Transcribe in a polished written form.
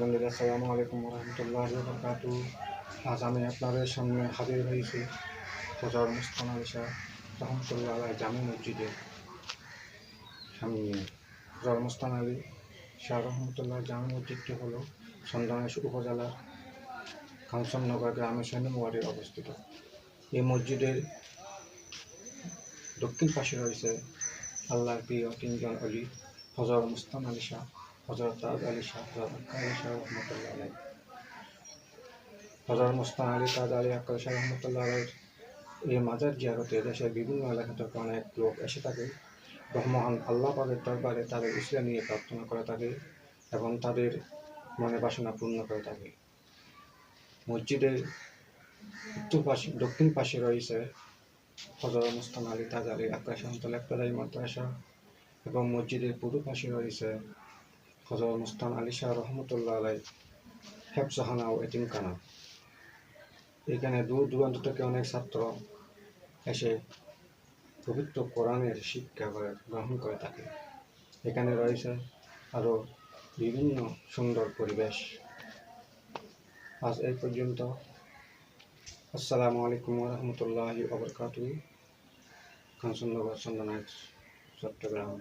বন্ধুরা, আসসালামু আলাইকুম রহমতুল্লাহি ওয়া বারাকাতুহু। আজ আমি আপনাদের সামনে হাজির হয়েছি হযরত মুস্তাফা আলী শাহ রহমতুল্লাহ আলাইহি জামে মসজিদের সামনে। হযরত মুস্তাফা আলী শাহ রহমতুল্লাহ জামে মসজিদটি হলো সন্দ্বীশ উপজেলার কাঞ্চননগর গ্রামের সৈন্য ওয়ার্ডে অবস্থিত। এই মসজিদের দক্ষিণ পাশে রয়েছে আল্লাহর প্রিয় তিনজন অলি, হযরত মুস্তাফা আলী শাহ, হযরত তাজ আলী শাহ, হযরত আক্কার আলী শাহ রহমতুল্লাহ আলাইহি। হযরত মুস্তাফা আলী, তাজ আলী, আক্কার শাহ রহমতুল্লাহ আলাইহির এই মাজার জিয়ারতে দেশের বিভিন্ন এলাকা থেকে অনেক লোক এসে থাকে এবং মহান আল্লাহ পাকের দরবারে তাদের উসিলা নিয়ে প্রার্থনা করে থাকে এবং তাদের মনে বাসনা পূর্ণ করে থাকে। মসজিদের দক্ষিণ পাশে রয়েছে হযরত মুস্তাফা আলী, তাজ আলী, আক্কার শাহ রহমতুল্লাহ ইবতেদায়ী মাদ্রাসা এবং মসজিদের পূর্ব পাশে রয়েছে হযরত মুস্তাফা আলী শাহ রহমতুল্লাহ আলাইহি হেফজখানা ও এতিমখানা। এখানে দূর দূরান্ত থেকে অনেক ছাত্র এসে পবিত্র কোরআনের শিক্ষা গ্রহণ করে থাকে। এখানে রয়েছে আরও বিভিন্ন সুন্দর পরিবেশ। আজ এই পর্যন্ত। আসসালামু আলাইকুম রহমতুল্লাহি ওয়া বারাকাতুহু। কাঞ্চননগর, চন্দনাইশ, চট্টগ্রাম।